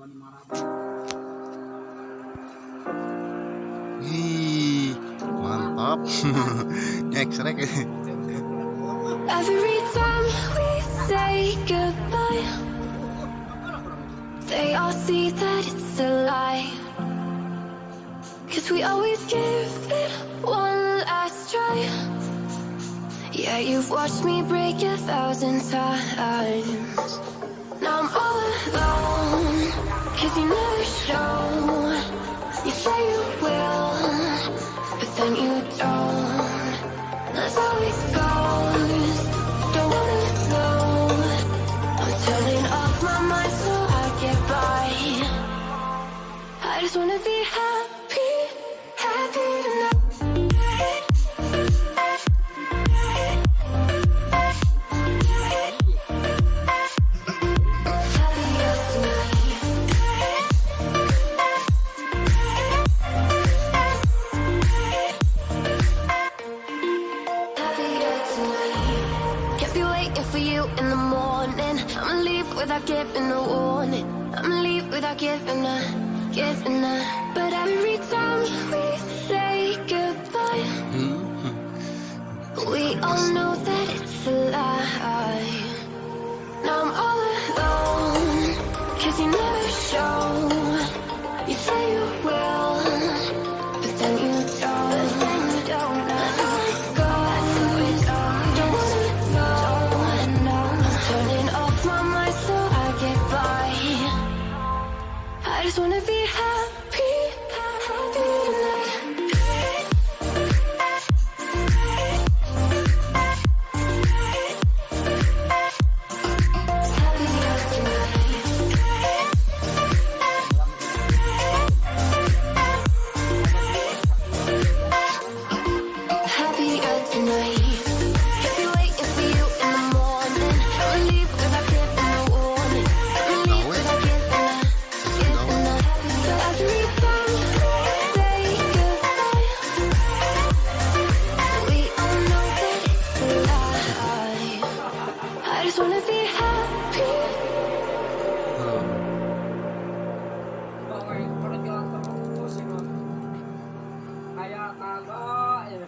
Ih, mantap. Ngeksrek. Every time we say goodbye, they all see that it's a lie. 'Cause we always give it one last try. Yeah, you've watched me break 1,000 times. Now I'm all alone, 'cause you never show. You say you will, but then you don't. That's how it goes. Don't wanna know. I'm turning off my mind so I get by. I just wanna be happy, happy tonight. Happier tonight. Happier tonight. Can't be waiting for you in the morning. I'ma leave without giving a warning. I'ma leave without giving a. But every time we say goodbye, we all know that it's a lie. Now I'm all alone, 'cause you never show. You say you will, but then you don't. That's how it goes. Don't wanna know. I'm turning off my mind so I get by. I just wanna be happy, happy tonight. Happier tonight. Happier tonight. Can't be waiting for you in the morning. I'ma leave without giving a warning. I'ma leave without giving a. So every time we say goodbye, we all know that it's a lie. I just wanna be happy. Kayak kagak ya.